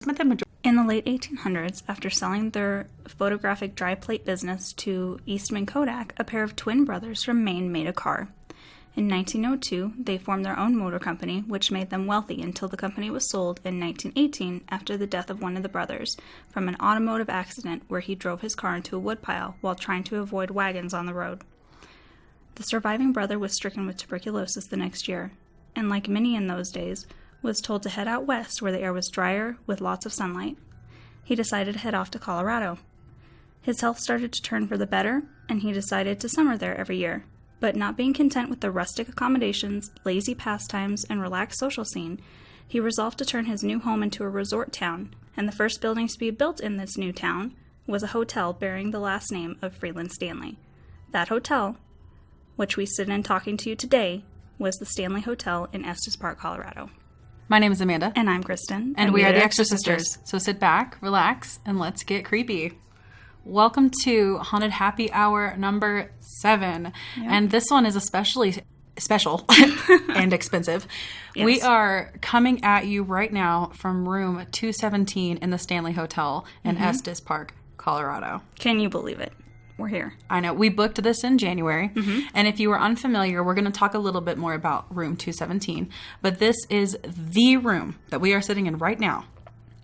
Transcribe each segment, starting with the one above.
In the late 1800s, after selling their photographic dry plate business to Eastman Kodak, a pair of twin brothers from Maine made a car. In 1902, they formed their own motor company, which made them wealthy until the company was sold in 1918 after the death of one of the brothers from an automotive accident where he drove his car into a woodpile while trying to avoid wagons on the road. The surviving brother was stricken with tuberculosis the next year, and like many in those days, was told to head out west where the air was drier with lots of sunlight. He decided to head off to Colorado. His health started to turn for the better, and he decided to summer there every year. But not being content with the rustic accommodations, lazy pastimes, and relaxed social scene, he resolved to turn his new home into a resort town, and the first buildings to be built in this new town was a hotel bearing the last name of Freeland Stanley. That hotel, which we sit in talking to you today, was the Stanley Hotel in Estes Park, Colorado. My name is Amanda. And I'm Kristin. And we are the Exorcisters. So sit back, relax, and let's get creepy. Welcome to Haunted Happy Hour number 7. Yep. And this one is especially special and expensive. Yes. We are coming at you right now from room 217 in the Stanley Hotel in Estes Park, Colorado. Can you believe it? We're here. I know. We booked this in January. And if you were unfamiliar, we're going to talk a little bit more about room 217. But this is the room that we are sitting in right now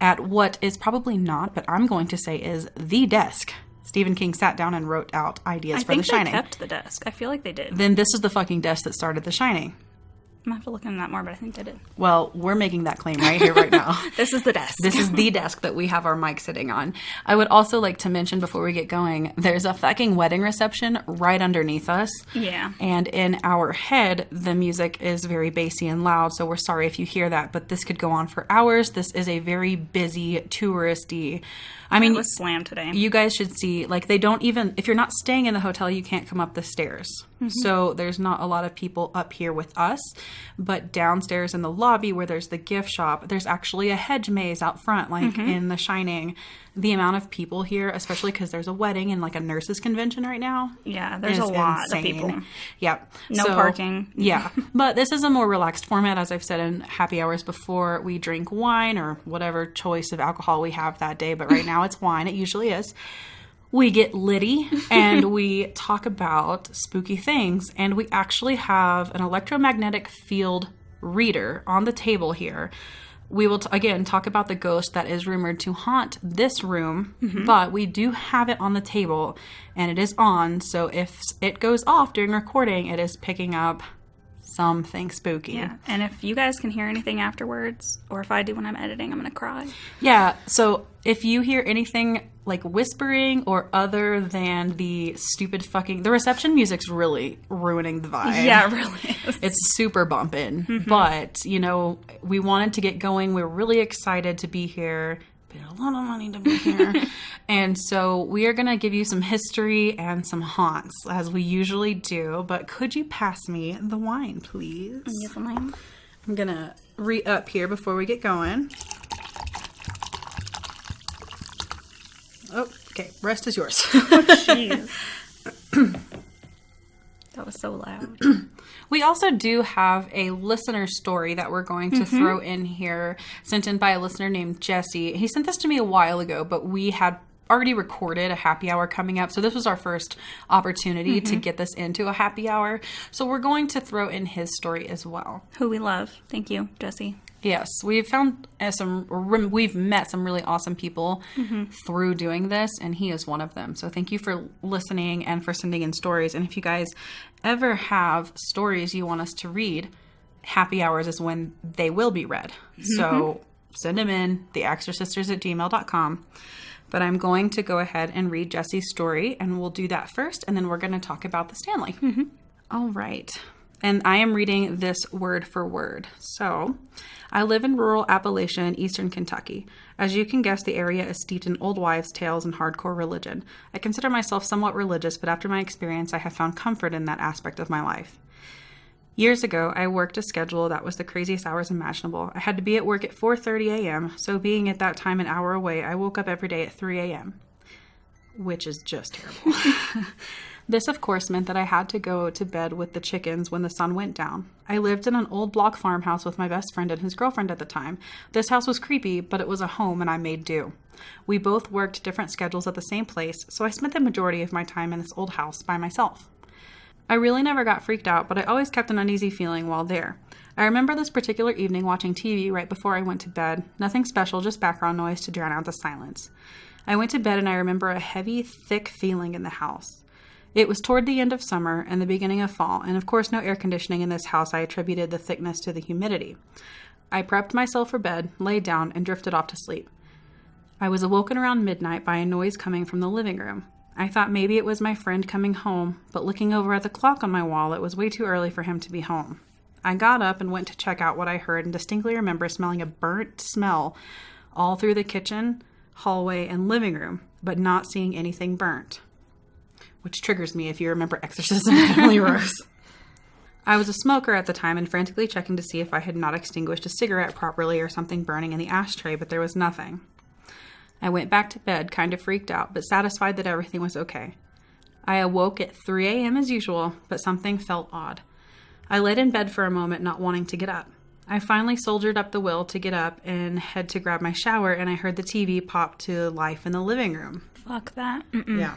at what is probably not, but I'm going to say is the desk. Stephen King sat down and wrote out ideas for The Shining. I think they kept the desk. I feel like they did. Then this is the fucking desk that started The Shining. I'm going to have to look into that more, but I think they did. Well, we're making that claim right here, right now. This is the desk. This is the desk that we have our mic sitting on. I would also like to mention before we get going, there's a fucking wedding reception right underneath us. Yeah. And in our head, the music is very bassy and loud, so we're sorry if you hear that, but this could go on for hours. This is a very busy, touristy... I mean, it was slammed today. You guys should see, like, they don't even, if you're not staying in the hotel, you can't come up the stairs. So there's not a lot of people up here with us, but downstairs in the lobby where there's the gift shop, there's actually a hedge maze out front, like in The Shining. The amount of people here, especially because there's a wedding and like a nurses convention right now. Yeah, there's a lot of people. Yep. No parking. Yeah. But this is a more relaxed format. As I've said in happy hours before, we drink wine or whatever choice of alcohol we have that day. But right now it's wine. It usually is. We get litty and we talk about spooky things. And we actually have an electromagnetic field reader on the table here. We will, again, talk about the ghost that is rumored to haunt this room, but we do have it on the table, and it is on, so if it goes off during recording, it is picking up something spooky. Yeah, and if you guys can hear anything afterwards, or if I do when I'm editing, I'm going to cry. Yeah, so if you hear anything like whispering or other than the stupid fucking... The reception music's really ruining the vibe. Yeah, it really is. It's super bumping. But, you know, we wanted to get going. We're really excited to be here. Paid a lot of money to be here. And so we are going to give you some history and some haunts, as we usually do. But could you pass me the wine, please? Yes, ma'am. I'm going to re-up here before we get going. Oh, okay. Rest is yours. Jeez. That was so loud. We also do have a listener story that we're going to throw in here, sent in by a listener named Jesse. He sent this to me a while ago, but we had already recorded a happy hour coming up. So this was our first opportunity to get this into a happy hour. So we're going to throw in his story as well. Who we love. Thank you, Jesse. Yes, we've we've met some really awesome people through doing this, and he is one of them. So thank you for listening and for sending in stories. And if you guys ever have stories you want us to read, happy hours is when they will be read. So send them in, theexorcisters@gmail.com. But I'm going to go ahead and read Jesse's story, and we'll do that first, and then we're going to talk about the Stanley. All right. And I am reading this word for word. So, I live in rural Appalachia in eastern Kentucky. As you can guess, the area is steeped in old wives' tales and hardcore religion. I consider myself somewhat religious, but after my experience, I have found comfort in that aspect of my life. Years ago, I worked a schedule that was the craziest hours imaginable. I had to be at work at 4:30 a.m., so being at that time an hour away, I woke up every day at 3 a.m. which is just terrible. This, of course, meant that I had to go to bed with the chickens when the sun went down. I lived in an old block farmhouse with my best friend and his girlfriend at the time. This house was creepy, but it was a home and I made do. We both worked different schedules at the same place, so I spent the majority of my time in this old house by myself. I really never got freaked out, but I always kept an uneasy feeling while there. I remember this particular evening watching TV right before I went to bed. Nothing special, just background noise to drown out the silence. I went to bed and I remember a heavy, thick feeling in the house. It was toward the end of summer and the beginning of fall, and of course no air conditioning in this house. I attributed the thickness to the humidity. I prepped myself for bed, laid down, and drifted off to sleep. I was awoken around midnight by a noise coming from the living room. I thought maybe it was my friend coming home, but looking over at the clock on my wall, it was way too early for him to be home. I got up and went to check out what I heard and distinctly remember smelling a burnt smell all through the kitchen, hallway, and living room, but not seeing anything burnt. Which triggers me if you remember Exorcism and Emily Rose. I was a smoker at the time and frantically checking to see if I had not extinguished a cigarette properly or something burning in the ashtray, but there was nothing. I went back to bed, kind of freaked out, but satisfied that everything was okay. I awoke at 3 a.m. as usual, but something felt odd. I laid in bed for a moment, not wanting to get up. I finally soldiered up the will to get up and head to grab my shower, and I heard the TV pop to life in the living room. Fuck that. Yeah.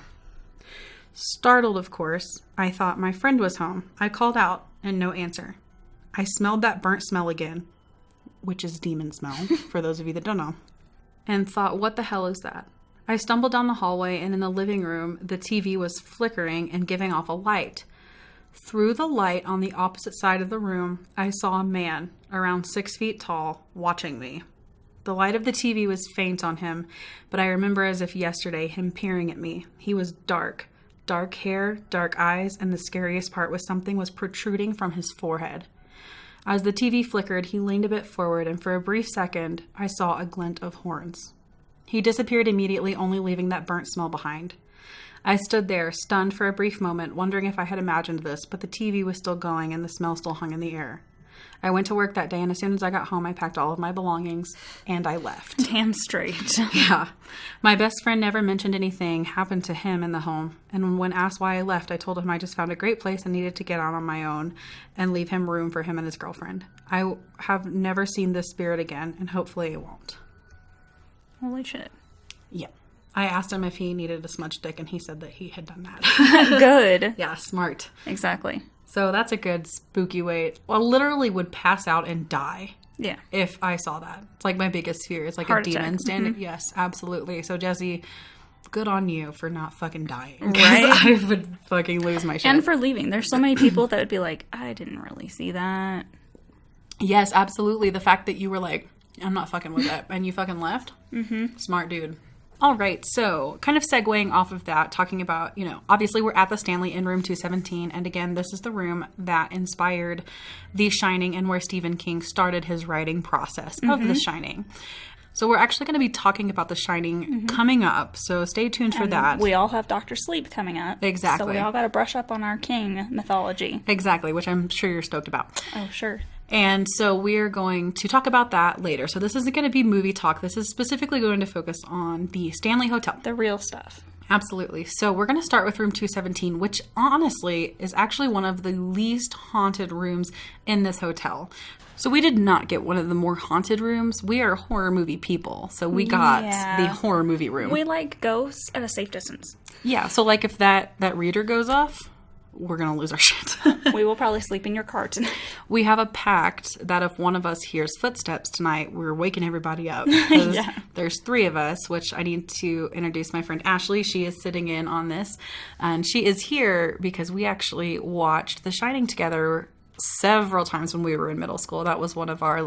Startled, of course, I thought my friend was home. I called out, and no answer. I smelled that burnt smell again, which is demon smell, for those of you that don't know, and thought, what the hell is that? I stumbled down the hallway, and in the living room, the TV was flickering and giving off a light. Through the light on the opposite side of the room, I saw a man, around 6 feet tall, watching me. The light of the TV was faint on him, but I remember as if yesterday him peering at me. He was dark. Dark hair, dark eyes, and the scariest part was something was protruding from his forehead. As the TV flickered, he leaned a bit forward, and for a brief second, I saw a glint of horns. He disappeared immediately, only leaving that burnt smell behind. I stood there, stunned for a brief moment, wondering if I had imagined this, but the TV was still going and the smell still hung in the air. I went to work that day, and as soon as I got home, I packed all of my belongings, and I left. Damn straight. Yeah. My best friend never mentioned anything happened to him in the home, and when asked why I left, I told him I just found a great place and needed to get out on my own and leave him room for him and his girlfriend. I have never seen this spirit again, and hopefully it won't. Holy shit. Yeah. I asked him if he needed a smudge stick, and he said that he had done that. Good. Yeah, smart. Exactly. So that's a good spooky way. Well, I literally would pass out and die. Yeah. If I saw that. It's like my biggest fear. It's like Heart a demon attack. standing. Mm-hmm. Yes, absolutely. So Jesse, good on you for not fucking dying. Right? I would fucking lose my shit. And for leaving. There's so many people that would be like, I didn't really see that. Yes, absolutely. The fact that you were like, I'm not fucking with it. And you fucking left. Mm-hmm. Smart dude. All right, so kind of segueing off of that, talking about, obviously we're at the Stanley in room 217. And again, this is the room that inspired The Shining and where Stephen King started his writing process of The Shining. So we're actually going to be talking about The Shining coming up. So stay tuned for that. We all have Dr. Sleep coming up. Exactly. So we all got to brush up on our King mythology. Exactly, which I'm sure you're stoked about. Oh, sure. And so we're going to talk about that later. So this isn't going to be movie talk. This is specifically going to focus on the Stanley Hotel. The real stuff. Absolutely. So we're going to start with room 217, which honestly is actually one of the least haunted rooms in this hotel. So we did not get one of the more haunted rooms. We are horror movie people. So we got the horror movie room. We like ghosts at a safe distance. Yeah. So like if that reader goes off, we're going to lose our shit. We will probably sleep in your car tonight. We have a pact that if one of us hears footsteps tonight, we're waking everybody up. Yeah. There's 3 of us, which I need to introduce my friend Ashley. She is sitting in on this. And she is here because we actually watched The Shining together several times when we were in middle school. That was one of our,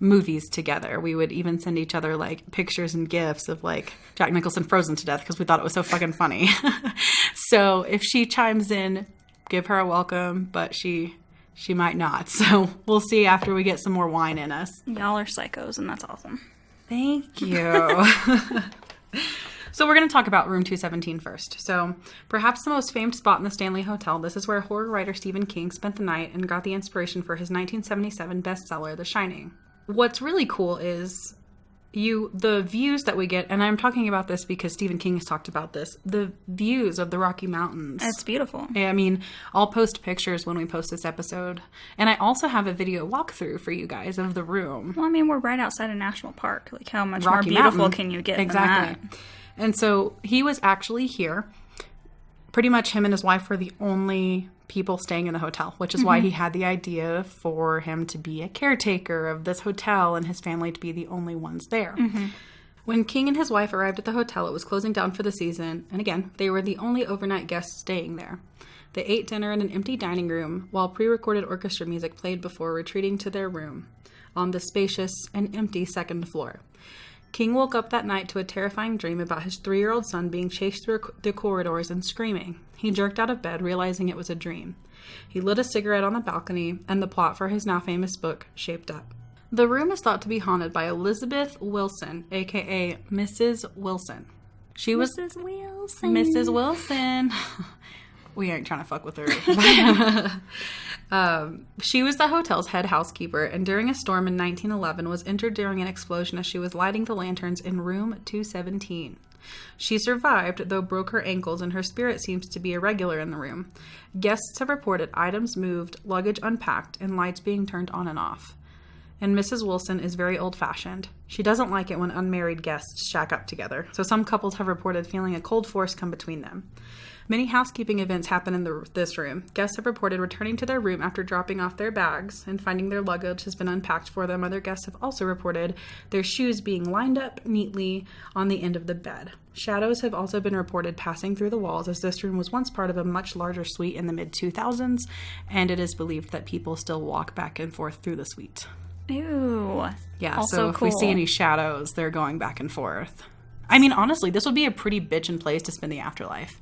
movies together. We would even send each other, pictures and gifs of, Jack Nicholson frozen to death because we thought it was so fucking funny. So if she chimes in, give her a welcome, but she might not. So we'll see after we get some more wine in us. Y'all are psychos, and that's awesome. Thank you. So we're going to talk about room 217 first. So perhaps the most famed spot in the Stanley Hotel, this is where horror writer Stephen King spent the night and got the inspiration for his 1977 bestseller, The Shining. What's really cool is the views that we get, and I'm talking about this because Stephen King has talked about this, the views of the Rocky Mountains. It's beautiful. I mean, I'll post pictures when we post this episode. And I also have a video walkthrough for you guys of the room. Well, I mean, we're right outside a national park. Like, how much Rocky more beautiful Mountain. can you get Exactly. than that? And so he was actually here. Pretty much him and his wife were the only people staying in the hotel, which is why he had the idea for him to be a caretaker of this hotel and his family to be the only ones there. When King and his wife arrived at the hotel, it was closing down for the season, and again, they were the only overnight guests staying there. They ate dinner in an empty dining room while pre-recorded orchestra music played before retreating to their room on the spacious and empty second floor. King woke up that night to a terrifying dream about his 3-year-old son being chased through the corridors and screaming. He jerked out of bed, realizing it was a dream. He lit a cigarette on the balcony, and the plot for his now famous book shaped up. The room is thought to be haunted by Elizabeth Wilson, a.k.a. Mrs. Wilson. She was Mrs. Wilson. Mrs. Wilson. We ain't trying to fuck with her. She was the hotel's head housekeeper, and during a storm in 1911 was injured during an explosion as she was lighting the lanterns in room 217. She survived, though broke her ankles, and her spirit seems to be irregular in the room. Guests have reported items moved, luggage unpacked, and lights being turned on and off. And Mrs. Wilson is very old-fashioned. She doesn't like it when unmarried guests shack up together, so some couples have reported feeling a cold force come between them. Many housekeeping events happen in this room. Guests have reported returning to their room after dropping off their bags and finding their luggage has been unpacked for them. Other guests have also reported their shoes being lined up neatly on the end of the bed. Shadows have also been reported passing through the walls, as this room was once part of a much larger suite in the mid-2000s, and it is believed that people still walk back and forth through the suite. Ew. Yeah, Also so if cool. we see any shadows, they're going back and forth. I mean, honestly, this would be a pretty bitchin' place to spend the afterlife.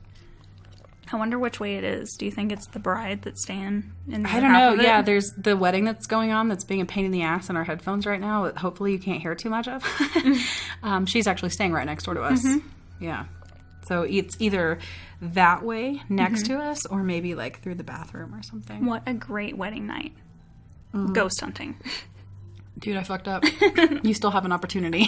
I wonder which way it is. Do you think it's the bride that's staying in the I don't half know. of it? Yeah, there's the wedding that's going on that's being a pain in the ass in our headphones right now that hopefully you can't hear too much of. She's actually staying right next door to us. Yeah. So it's either that way next to us or maybe like through the bathroom or something. What a great wedding night. Ghost hunting. Dude, I fucked up. You still have an opportunity.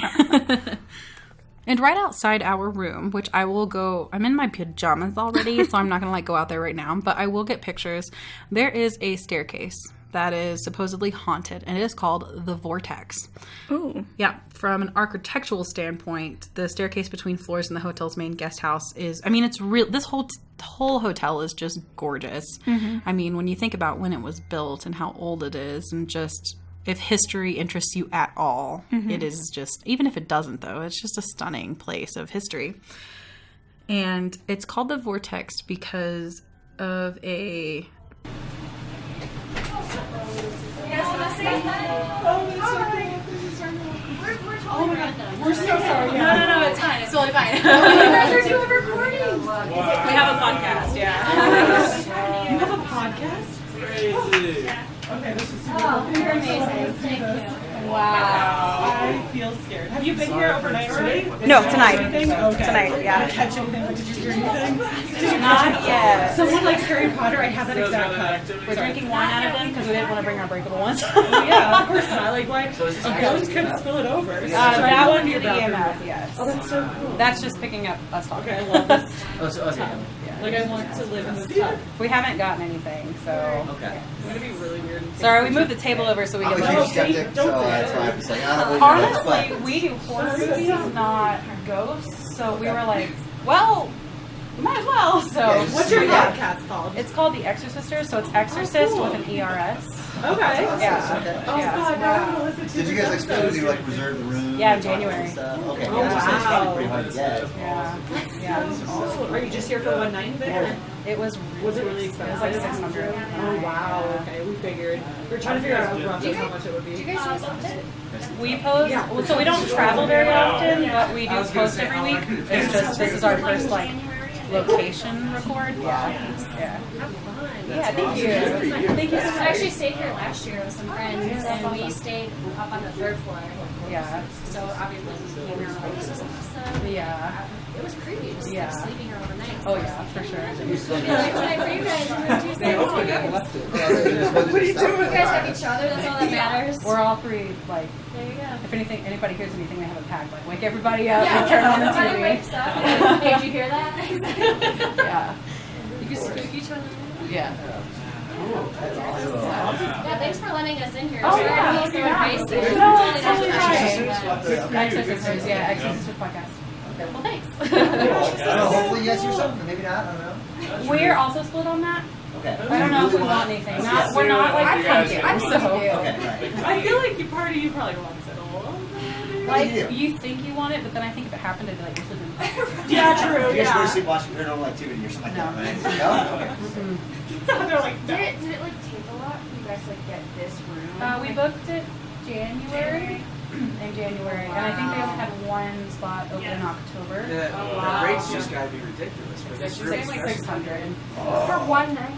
And right outside our room, which I will go, I'm in my pajamas already, so I'm not going to go out there right now, but I will get pictures. There is a staircase that is supposedly haunted, and it is called the Vortex. Ooh. Yeah, from an architectural standpoint, the staircase between floors in the hotel's main guest house is, I mean, it's real. This whole hotel is just gorgeous. I mean, when you think about when it was built and how old it is, and just if history interests you at all, it is just, even if it doesn't though, it's just a stunning place of history. And it's called the Vortex because of a... Oh my god, we're so sorry. No, it's fine. It's totally fine. You guys are doing recordings. We have a podcast, yeah. You have a podcast? Crazy. Okay, this is super cool. You're amazing. Thank you. Wow. I feel scared. Have you been here overnight already? No, tonight. Anything? Okay. Tonight, yeah. Did you catch anything? Did you hear anything? Did you Not yet. Someone likes Harry Potter. I have that exact cup. We're drinking wine out of them because we didn't want to bring our breakable ones. Yeah, of course not. Like, why? A ghost could spill it over. That one's the EMF, yes. Oh, that's so cool. That's just picking up us talking. Okay, I love this. Okay. Like, I want to live in this tub. We haven't gotten anything, so. Okay. It's gonna be really weird. Sorry, we moved the table over so we I'm can. a huge skeptic, so that's why I was like, I don't believe Honestly, it. we do horror movies, not ghosts. So we were like, well, we might as well. So What's your yeah. podcast called? It's called The Exorcisters, so it's Exorcist with an ERS. Okay. Yeah. Oh Yeah. god, now I'm gonna listen to Did you guys explicitly like reserve the room? Yeah, and talk about January. stuff? Okay. Oh, Yeah, so it's wow. probably pretty hard to get. Yeah. Oh, are you just here for one night? Yeah. It was Was it really It expensive? was like 600. Oh wow. Okay, we figured. We were trying to figure out roughly how much it would be. You guys do something? We post, well, so we don't travel very often, but we do post every week. It's just, this is our first, like, location record. Yeah. Yeah. Yeah, thank you. Thank you so I much. actually stayed here last year with some friends, and we stayed up on the third floor. Yeah. So obviously we came around like this is awesome. Yeah. It was creepy, just Yeah. like, sleeping here overnight. Oh yeah, for sure. It's time for you guys. They opened and left it. What are you You guys have each other, that's all that matters. We're all three, like, There you go. if anything, anybody hears anything, they have a pack. Like, wake everybody up Yeah, and turn on the everybody TV. wakes up. Hey, did you hear that? Yeah. You can spook each other. Yeah. Yeah, thanks for letting us in here. Oh, Sorry yeah. to be so invasive. No, it's totally Exorcist. fine. Exorcisters, yeah, Exorcisters podcast. Well, thanks. I don't know, hopefully you guys hear something, maybe not, I don't know. We're also split on that. Okay. I don't know if we want anything. Not, we're not like hunting. So, Okay, right. I feel like part of you probably wants it a little bit. like, Yeah. you think you want it, but then I think if it happened, it'd be like, you're sleeping. Yeah, true. You guys go to Yeah. sleep watching Paranormal Activity or something like No. that, right? No? Okay. They're like, Did it like take a lot for you guys to like get this room? We booked it January. In January. And I think they only had one spot open in October. The rates just gotta be ridiculous for this room. It's like 600. For one night?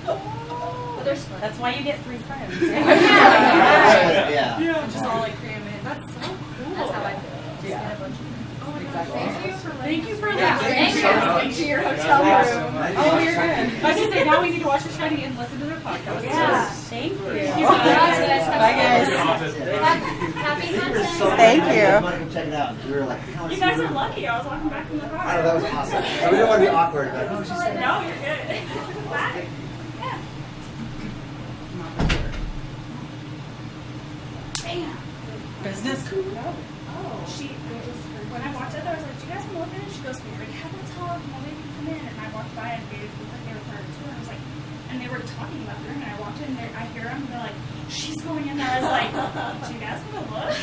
But there's That's why you get 3 friends. Yeah. yeah. Just all like cram in. That's so cool. That's how I feel. Just Yeah. get a bunch of Exactly. Thank you for that. Thank you. Into your hotel room. Oh, you're good. I was gonna say, now we need to watch The Shining and listen to their podcast. Yeah. Thank you. Guys, Bye, guys. Happy hunting. Thank you. I wanted to come check it out. We were like, You guys are lucky. I was walking back from the car. I know, that was awesome. So we don't want to be awkward, but oh, she said No, you're good. Bye. Business. Oh, when I walked in, I was like, do you guys want to look in? And she goes, we already have a talk, nobody can come in. And I walked by and they looked like they were part of the tour. I was like, and they were talking about the room, and I walked in there, I hear them, and they're like, she's going in there. I was like, do you guys want to look?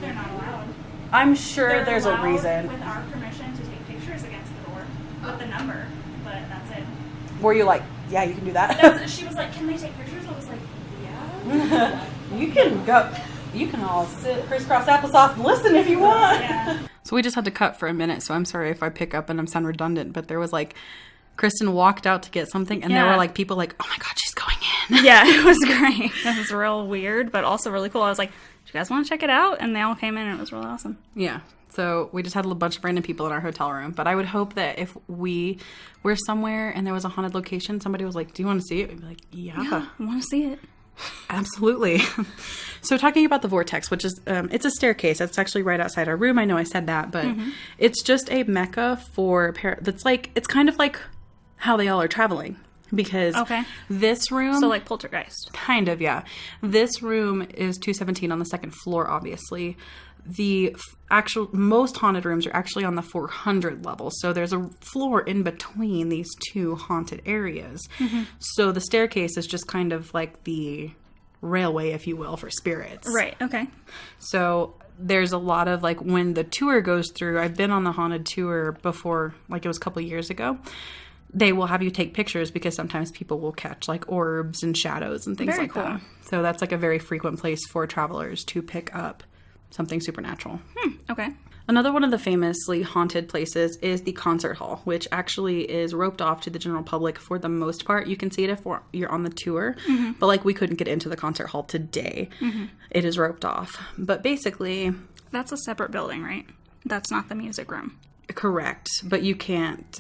They're not allowed. I'm sure They're there's a allowed, reason. with our permission, to take pictures against the door with the number, but that's it. Were you like, yeah, you can do that? She was like, can they take pictures? I was like, yeah. You can go. You can all sit crisscross applesauce and listen if you want. Yeah. So we just had to cut for a minute, so I'm sorry if I pick up and I'm sound redundant, but there was like, Kristin walked out to get something, and there Yeah. were like people like, oh my God, she's going in. Yeah, it was great. It was real weird, but also really cool. I was like, do you guys want to check it out? And they all came in, and it was really awesome. Yeah. So we just had a bunch of random people in our hotel room. But I would hope that if we were somewhere and there was a haunted location, somebody was like, do you want to see it? We'd be like, yeah. I want to see it. Absolutely. So talking about the vortex, which is, it's a staircase. It's actually right outside our room. I know I said that, but it's just a mecca for, that's like, it's kind of like how they all are traveling. Because this room... So like Poltergeist. Kind of, yeah. This room is 217 on the second floor, obviously. The actual most haunted rooms are actually on the 400 level. So there's a floor in between these two haunted areas. So the staircase is just kind of like the railway, if you will, for spirits. Right, okay. So there's a lot of, like, when the tour goes through, I've been on the haunted tour before, like it was a couple years ago. They will have you take pictures because sometimes people will catch like orbs and shadows and things Very like cool. that. So that's like a very frequent place for travelers to pick up something supernatural. Okay. Another one of the famously haunted places is the concert hall, which actually is roped off to the general public for the most part. You can see it if you're on the tour, but like we couldn't get into the concert hall today. It is roped off. But basically... That's a separate building, right? That's not the music room. Correct. But you can't...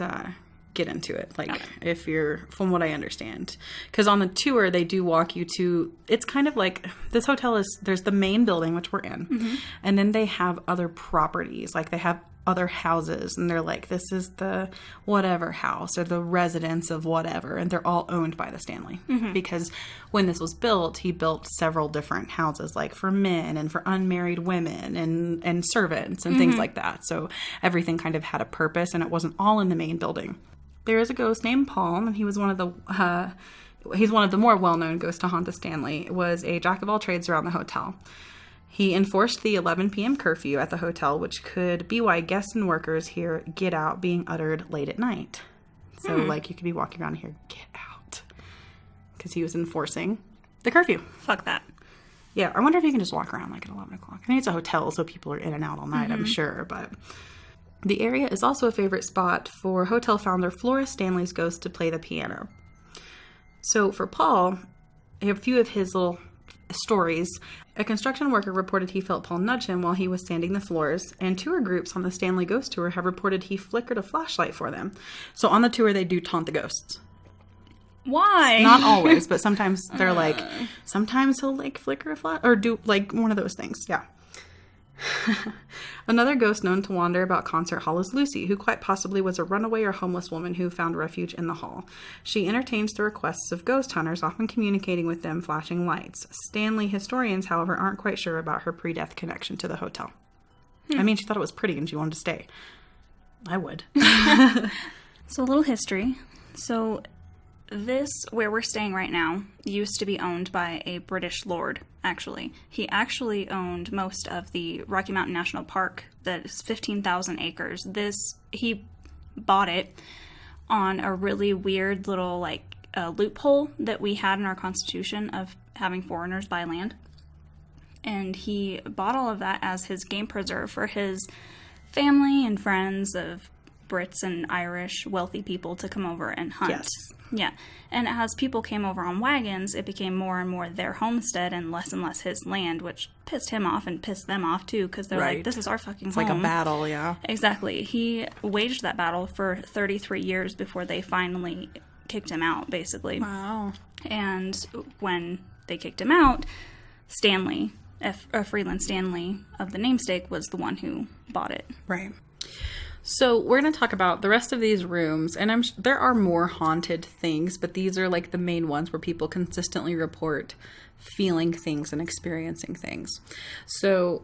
get into it, like if you're, from what I understand, because on the tour they do walk you to, it's kind of like this hotel is, there's the main building which we're in, and then they have other properties, like they have other houses, and they're like, this is the whatever house or the residence of whatever, and they're all owned by the Stanley, because when this was built, he built several different houses, like for men and for unmarried women and servants and things like that. So everything kind of had a purpose, and it wasn't all in the main building. There is a ghost named Paul, and he was one of the he's one of the more well-known ghosts to haunt the Stanley. Was a jack of all trades around the hotel. He enforced the 11 p.m. curfew at the hotel, which could be why guests and workers hear "get out" being uttered late at night. So, like, you could be walking around here, "get out," because he was enforcing the curfew. Fuck that. Yeah, I wonder if you can just walk around like at 11 o'clock. I mean, it's a hotel, so people are in and out all night, I'm sure, but... The area is also a favorite spot for hotel founder Flora Stanley's ghost to play the piano. So for Paul, a few of his little stories. A construction worker reported he felt Paul nudge him while he was sanding the floors, and tour groups on the Stanley Ghost Tour have reported he flickered a flashlight for them. So on the tour, they do taunt the ghosts. Why? Not always, but sometimes they're like, sometimes he'll like flicker a flash or do like one of those things. Yeah. Another ghost known to wander about Concert Hall is Lucy, who quite possibly was a runaway or homeless woman who found refuge in the hall. She entertains the requests of ghost hunters, often communicating with them flashing lights. Stanley historians, however, aren't quite sure about her pre-death connection to the hotel. I mean, she thought it was pretty and she wanted to stay. I would. So a little history. So this, where we're staying right now, used to be owned by a British lord, actually. He actually owned most of the Rocky Mountain National Park, that is 15,000 acres. He bought it on a really weird little, like, loophole that we had in our Constitution of having foreigners buy land. And he bought all of that as his game preserve for his family and friends of Brits and Irish wealthy people to come over and hunt. Yes. Yeah. And as people came over on wagons, it became more and more their homestead and less his land, which pissed him off and pissed them off too, because they're like, this is our fucking It's home. like a battle, yeah. Exactly. He waged that battle for 33 years before they finally kicked him out, basically. Wow. And when they kicked him out, Stanley, Freeland Stanley of the namesake, was the one who bought it. Right. So we're going to talk about the rest of these rooms, and there are more haunted things, but these are like the main ones where people consistently report feeling things and experiencing things. So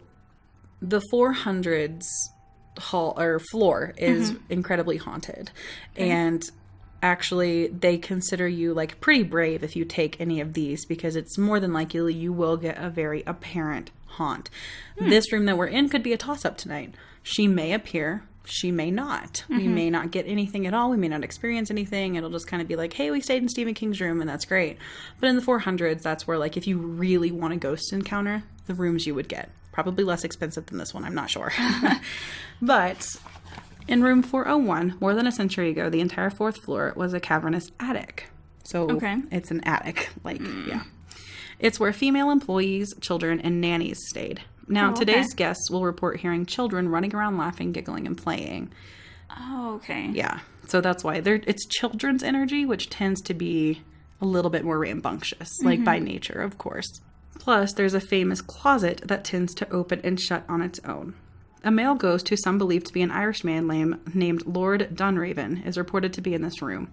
the 400s hall or floor is incredibly haunted, and actually they consider you like pretty brave if you take any of these, because it's more than likely you will get a very apparent haunt. This room that we're in could be a toss-up tonight. She may appear. She may not. We may not get anything at all. We may not experience anything. It'll just kind of be like, hey, we stayed in Stephen King's room, and that's great. But in the 400s, that's where, like, if you really want a ghost encounter, the rooms you would get. Probably less expensive than this one, I'm not sure. But in room 401, more than a century ago, the entire fourth floor was a cavernous attic. So it's an attic. Like, yeah. It's where female employees, children, and nannies stayed. Now, today's guests will report hearing children running around laughing, giggling, and playing. Oh, okay. Yeah. So that's why it's children's energy, which tends to be a little bit more rambunctious, like by nature, of course. Plus, there's a famous closet that tends to open and shut on its own. A male ghost who some believe to be an Irishman named Lord Dunraven is reported to be in this room.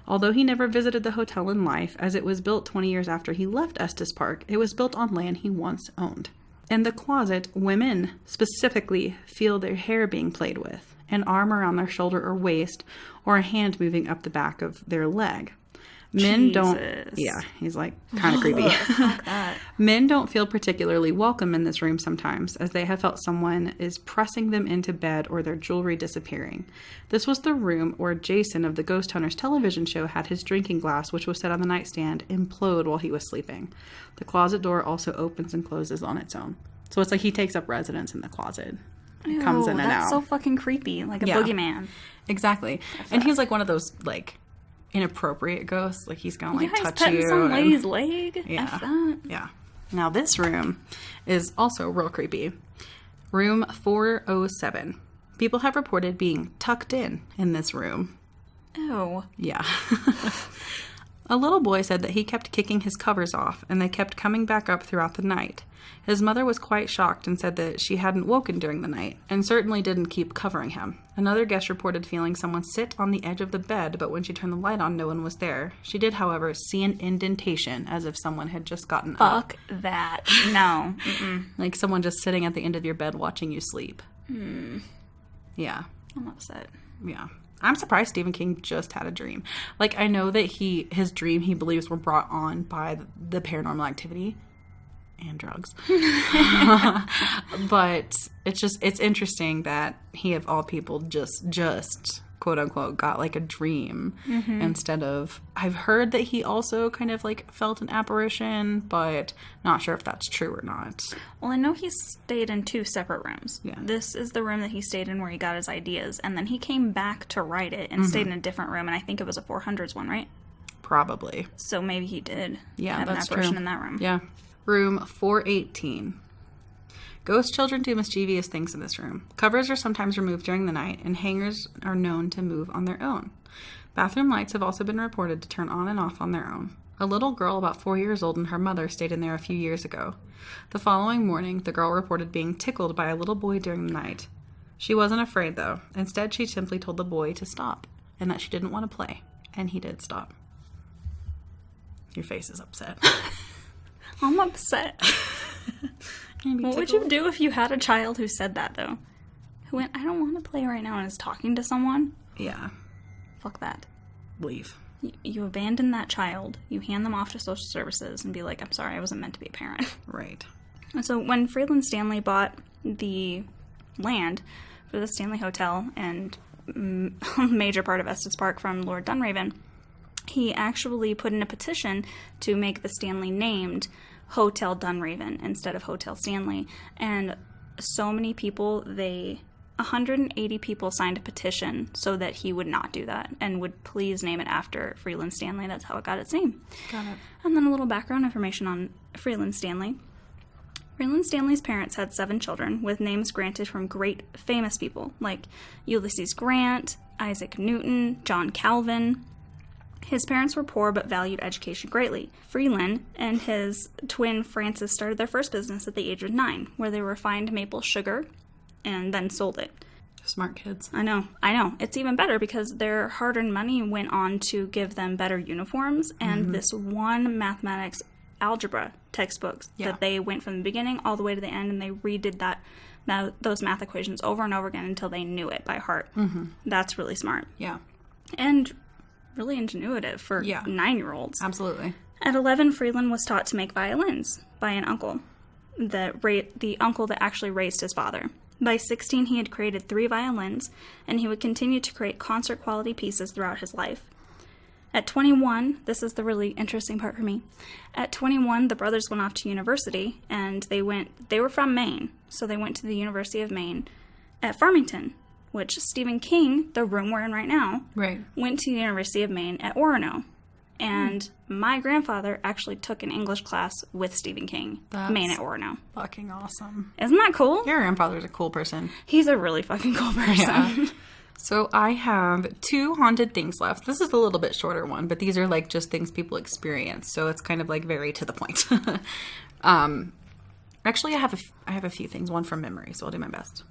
Although he never visited the hotel in life, as it was built 20 years after he left Estes Park, it was built on land he once owned. In the closet, women specifically feel their hair being played with, an arm around their shoulder or waist, or a hand moving up the back of their leg. Men don't... Yeah, he's like kind of creepy. Men don't feel particularly welcome in this room sometimes, as they have felt someone is pressing them into bed or their jewelry disappearing. This was the room where Jason of the Ghost Hunters television show had his drinking glass, which was set on the nightstand, implode while he was sleeping. The closet door also opens and closes on its own. So it's like he takes up residence in the closet. Ew, Comes in and out. That's so fucking creepy. Like a boogeyman. Exactly. And he's like one of those, like, inappropriate ghosts. Like, he's gonna, like, he's touch petting you. some lady's leg. Yeah. F that. Yeah. Now, this room is also real creepy. Room 407. People have reported being tucked in this room. Ew. Yeah. A little boy said that he kept kicking his covers off, and they kept coming back up throughout the night. His mother was quite shocked and said that she hadn't woken during the night, and certainly didn't keep covering him. Another guest reported feeling someone sit on the edge of the bed, but when she turned the light on, no one was there. She did, however, see an indentation, as if someone had just gotten up. Fuck that. No. Mm-mm. Like someone just sitting at the end of your bed watching you sleep. Yeah. I'm upset. Yeah. I'm surprised Stephen King just had a dream. Like, I know that his dream, he believes, were brought on by the paranormal activity and drugs. But it's interesting that he, of all people, just quote unquote got like a dream instead of... I've heard that he also kind of like felt an apparition, but not sure if that's true or not. Well, I know he stayed in 2 separate rooms. Yeah. This is the room that he stayed in where he got his ideas, and then he came back to write it and stayed in a different room, and I think it was a 400s one, right? Probably. So maybe he did Yeah, have an that's apparition true. in that room. Yeah. Room 418. Ghost children do mischievous things in this room. Covers are sometimes removed during the night, and hangers are known to move on their own. Bathroom lights have also been reported to turn on and off on their own. A little girl about 4 years old and her mother stayed in there a few years ago. The following morning, the girl reported being tickled by a little boy during the night. She wasn't afraid, though. Instead, she simply told the boy to stop, and that she didn't want to play. And he did stop. Your face is upset. I'm upset. What would you do if you had a child who said that, though? Who went, I don't want to play right now, and is talking to someone? Yeah. Fuck that. Leave. You abandon that child, you hand them off to social services, and be like, I'm sorry, I wasn't meant to be a parent. Right. And so when Freeland Stanley bought the land for the Stanley Hotel and a major part of Estes Park from Lord Dunraven, he actually put in a petition to make the Stanley named Hotel Dunraven instead of Hotel Stanley. And so many people, 180 people signed a petition so that he would not do that and would please name it after Freeland Stanley. That's how it got its name. Got it. And then a little background information on Freeland Stanley. Freeland Stanley's parents had 7 children with names granted from great famous people like Ulysses Grant, Isaac Newton, John Calvin. His parents were poor but valued education greatly. Freeland and his twin Francis started their first business at the age of 9, where they refined maple sugar and then sold it. Smart kids. I know. It's even better because their hard-earned money went on to give them better uniforms and this one mathematics algebra textbooks that they went from the beginning all the way to the end, and they redid those math equations over and over again until they knew it by heart. That's really smart. Yeah. And really ingenuitive for 9-year-olds. Absolutely. At 11, Freeland was taught to make violins by an uncle, the uncle that actually raised his father. By 16, he had created 3 violins, and he would continue to create concert-quality pieces throughout his life. At 21, this is the really interesting part for me. At 21, the brothers went off to university, and they were from Maine, so they went to the University of Maine at Farmington, which Stephen King, the room we're in right now, went to the University of Maine at Orono. And my grandfather actually took an English class with Stephen King, Maine at Orono. Fucking awesome. Isn't that cool? Your grandfather's a cool person. He's a really fucking cool person. Yeah. So I have 2 haunted things left. This is a little bit shorter one, but these are like just things people experience. So it's kind of like very to the point. Actually, I have a few things, one from memory, so I'll do my best.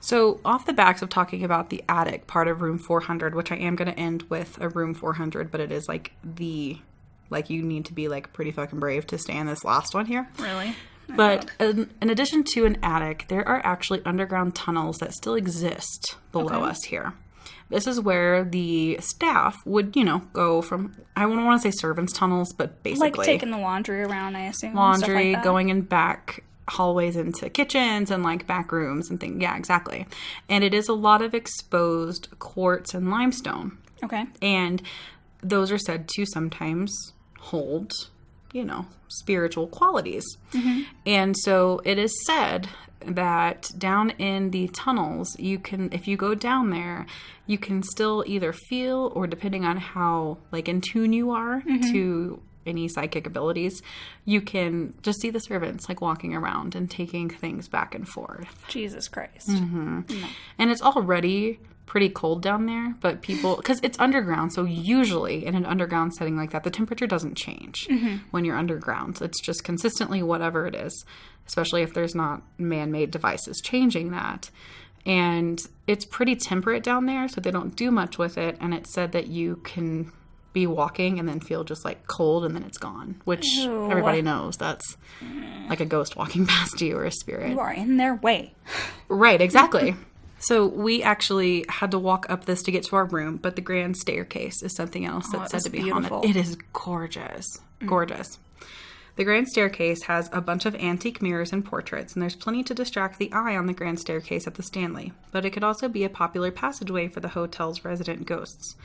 So off the backs of talking about the attic part of room 400, which I am going to end with a room 400, but it is like you need to be like pretty fucking brave to stay in this last one here. Really? But in addition to an attic, there are actually underground tunnels that still exist below us here. This is where the staff would, go from, I wouldn't want to say servants' tunnels, but basically. Like taking the laundry around, I assume. Laundry, like going in back hallways into kitchens and like back rooms and things. Yeah, exactly. And it is a lot of exposed quartz and limestone. Okay. And those are said to sometimes hold, spiritual qualities. And so it is said that down in the tunnels, if you go down there, you can still either feel, or depending on how like in tune you are to any psychic abilities, you can just see the servants like walking around and taking things back and forth. Jesus Christ. No. And it's already pretty cold down there, but because it's underground, so usually in an underground setting like that, the temperature doesn't change when you're underground. It's just consistently whatever it is, especially if there's not man-made devices changing that. And it's pretty temperate down there, so they don't do much with it. And it's said that you can be walking and then feel just like cold and then it's gone, which everybody knows that's like a ghost walking past you or a spirit. You are in their way. Right, exactly. So we actually had to walk up this to get to our room, but the grand staircase is something else that's said to be beautiful. haunted. It is gorgeous. Gorgeous. The grand staircase has a bunch of antique mirrors and portraits, and there's plenty to distract the eye on the grand staircase at the Stanley, but it could also be a popular passageway for the hotel's resident ghosts.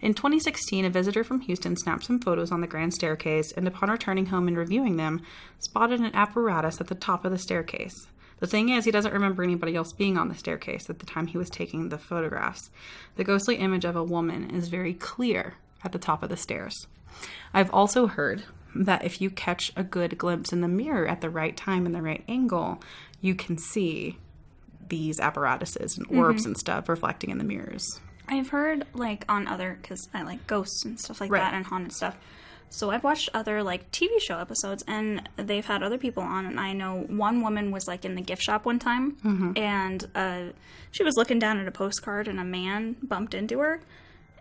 In 2016, a visitor from Houston snapped some photos on the grand staircase, and upon returning home and reviewing them, spotted an apparatus at the top of the staircase. The thing is, he doesn't remember anybody else being on the staircase at the time he was taking the photographs. The ghostly image of a woman is very clear at the top of the stairs. I've also heard that if you catch a good glimpse in the mirror at the right time and the right angle, you can see these apparatuses and orbs and stuff reflecting in the mirrors. I've heard, like, on other, because I like ghosts and stuff like Right. that and haunted stuff. So I've watched other, like, TV show episodes, and they've had other people on, and I know one woman was, like, in the gift shop one time, and she was looking down at a postcard, and a man bumped into her,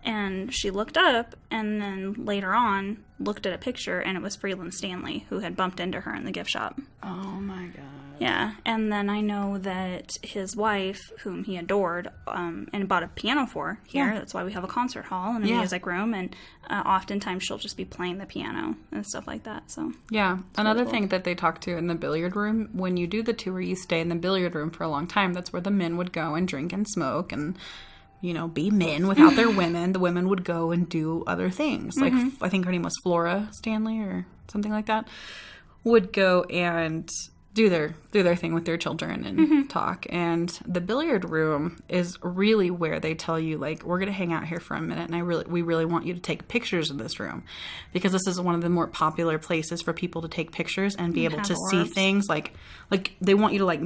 and she looked up, and then later on looked at a picture, and it was Freeland Stanley, who had bumped into her in the gift shop. Oh my God. Yeah, and then I know that his wife, whom he adored, and bought a piano for here. That's why we have a concert hall and a music room, and oftentimes she'll just be playing the piano and stuff like that. So Yeah. Another thing that they talk to in the billiard room, when you do the tour, you stay in the billiard room for a long time. That's where the men would go and drink and smoke and, you know, be men without their women. The women would go and do other things. Like, I think her name was Flora Stanley or something like that, would go and do their thing with their children and talk. And the billiard room is really where they tell you, like, we're going to hang out here for a minute, and we really want you to take pictures in this room, because this is one of the more popular places for people to take pictures and be able to see things. Like they want you to, like,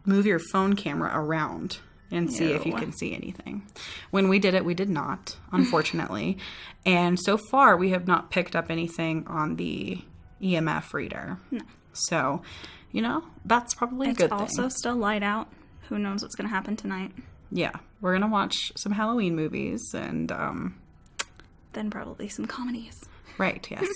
move your phone camera around and see if you can see anything. When we did it, we did not, unfortunately. And so far, we have not picked up anything on the EMF reader. No. So, you know, that's probably a good thing. It's also still light out. Who knows what's going to happen tonight? Yeah. We're going to watch some Halloween movies and... then probably some comedies. Right, yes.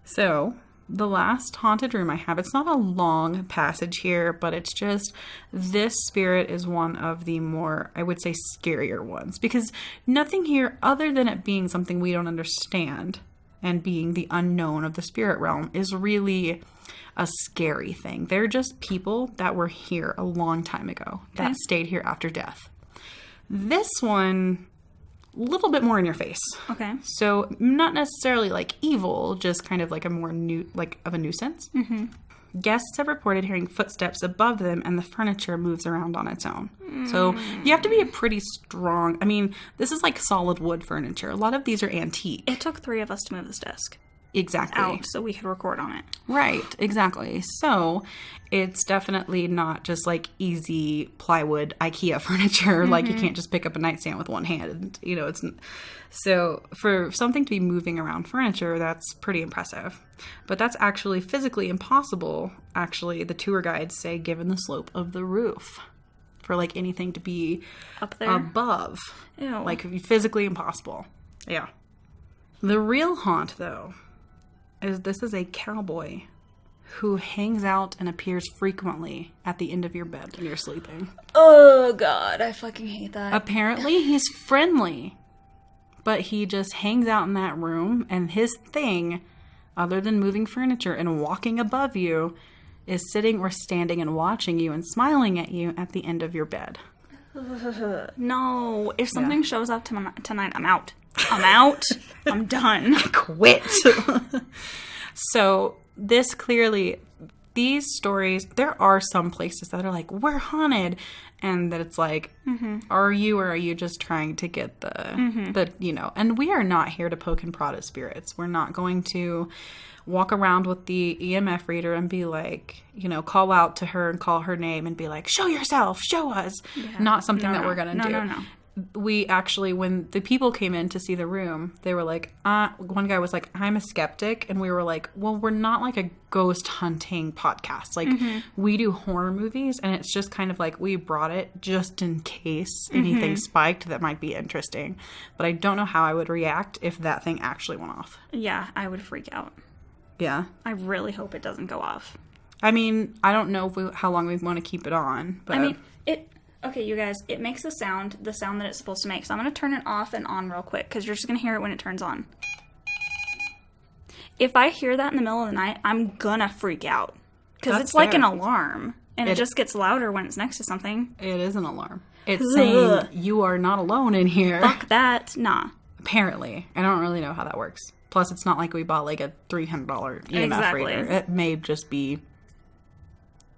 So, the last haunted room I have, it's not a long passage here, but it's just, this spirit is one of the more, I would say, scarier ones. Because nothing here, other than it being something we don't understand and being the unknown of the spirit realm, is really a scary thing. They're just people that were here a long time ago that stayed here after death. This one, a little bit more in your face. Okay. So not necessarily like evil, just kind of like a more of a nuisance. Mm-hmm. Guests have reported hearing footsteps above them, and the furniture moves around on its own. So you have to be a pretty strong... I mean, this is like solid wood furniture. A lot of these are antique. It took 3 of us to move this desk Exactly. out so we could record on it. Right, exactly. So it's definitely not just like easy plywood IKEA furniture. Like, you can't just pick up a nightstand with one hand. You know, it's... So for something to be moving around furniture, that's pretty impressive. But that's actually physically impossible, actually, the tour guides say, given the slope of the roof. For, like, anything to be Up there? above. Ew. Like, physically impossible. Yeah. The real haunt, though, is this is a cowboy who hangs out and appears frequently at the end of your bed when you're sleeping. Oh, God. I fucking hate that. Apparently, he's friendly, but he just hangs out in that room, and his thing, other than moving furniture and walking above you, is sitting or standing and watching you and smiling at you at the end of your bed. No. If something shows up tonight, I'm out. I'm out. I'm done. Quit. So this clearly, these stories, there are some places that are like, we're haunted. And that it's like, are you, or are you just trying to get the, you know, and we are not here to poke and prod at spirits. We're not going to walk around with the EMF reader and be like, you know, call out to her and call her name and be like, show yourself, show us. Yeah. Not something that we're going to do. No. We actually, when the people came in to see the room, they were like, one guy was like, I'm a skeptic. And we were like, well, we're not like a ghost hunting podcast. Like, we do horror movies, and it's just kind of like, we brought it just in case anything spiked that might be interesting. But I don't know how I would react if that thing actually went off. Yeah, I would freak out. Yeah. I really hope it doesn't go off. I mean, I don't know how long we want to keep it on. But I mean, okay, you guys, it makes the sound that it's supposed to make. So I'm going to turn it off and on real quick, because you're just going to hear it when it turns on. If I hear that in the middle of the night, I'm going to freak out. Because it's like an alarm. And it just gets louder when it's next to something. It is an alarm. It's saying you are not alone in here. Fuck that. Nah. Apparently. I don't really know how that works. Plus, it's not like we bought like a $300 EMF reader. It may just be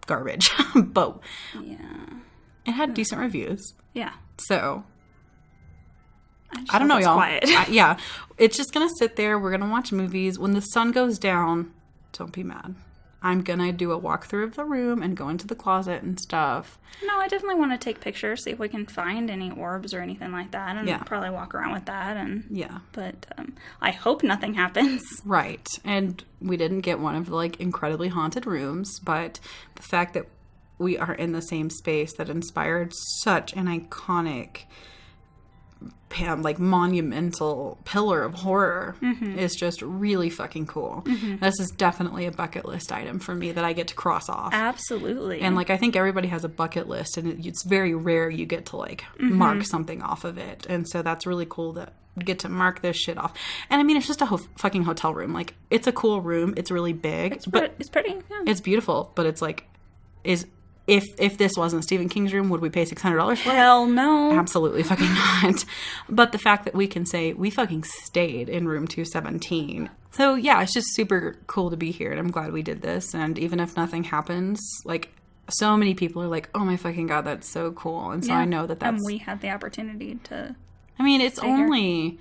garbage. But yeah. It had decent reviews. Yeah. So, I don't know, hope it's y'all. quiet. Yeah. It's just going to sit there. We're going to watch movies. When the sun goes down, don't be mad. I'm going to do a walkthrough of the room and go into the closet and stuff. No, I definitely want to take pictures, see if we can find any orbs or anything like that, and probably walk around with that. But I hope nothing happens. Right. And we didn't get one of the, like, incredibly haunted rooms, but the fact that we are in the same space that inspired such an iconic, like, monumental pillar of horror is just really fucking cool. This is definitely a bucket list item for me that I get to cross off. Absolutely. And, like, I think everybody has a bucket list, and it's very rare you get to, like, mark something off of it. And so that's really cool that we get to mark this shit off. And I mean, it's just a fucking hotel room. Like, it's a cool room. It's really big. It's pretty. Yeah. It's beautiful, but it's like, if this wasn't Stephen King's room, would we pay $600 for it? Hell no. Absolutely fucking not. But the fact that we can say we fucking stayed in room 217. So yeah, it's just super cool to be here, and I'm glad we did this. And even if nothing happens, like, so many people are like, oh my fucking God, that's so cool. And so I know that's... And we had the opportunity to... I mean, it's only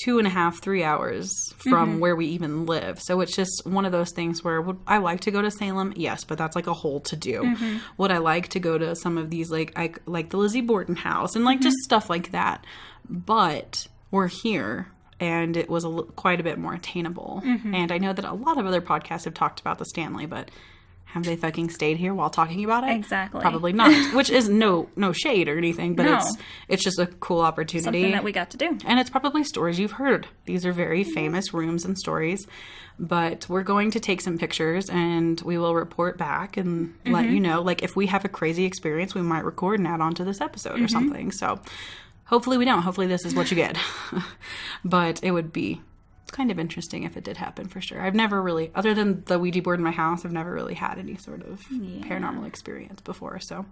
2.5, 3 hours from where we even live. So it's just one of those things where, would I like to go to Salem? Yes, but that's like a whole to do. Would I like to go to some of these, like the Lizzie Borden house and like just stuff like that? But we're here, and it was quite a bit more attainable. And I know that a lot of other podcasts have talked about the Stanley, but have they fucking stayed here while talking about it? Exactly. Probably not. Which is no shade or anything, but it's just a cool opportunity. Something that we got to do. And it's probably stories you've heard. These are very famous rooms and stories. But we're going to take some pictures, and we will report back and let you know. Like, if we have a crazy experience, we might record and add on to this episode or something. So hopefully we don't. Hopefully this is what you get. But it would be kind of interesting if it did happen, for sure. I've never really, other than the Ouija board in my house, I've never really had any sort of paranormal experience before, so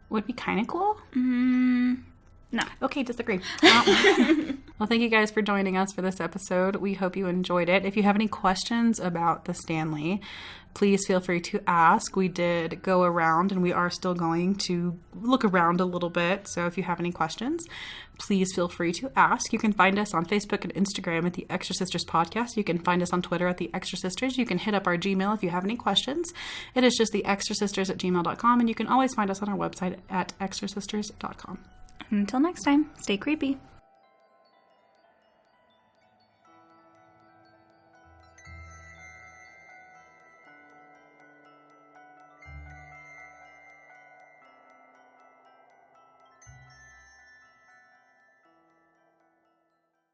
would be kind of cool. No. Okay, disagree. Well, thank you guys for joining us for this episode. We hope you enjoyed it. If you have any questions about the Stanley, please feel free to ask. We did go around, and we are still going to look around a little bit. So if you have any questions, please feel free to ask. You can find us on Facebook and Instagram at the Exorcisters Podcast. You can find us on Twitter at the Exorcisters. You can hit up our Gmail if you have any questions. It is just theexorcisters@gmail.com, and you can always find us on our website at exorcisters.com. Until next time, stay creepy.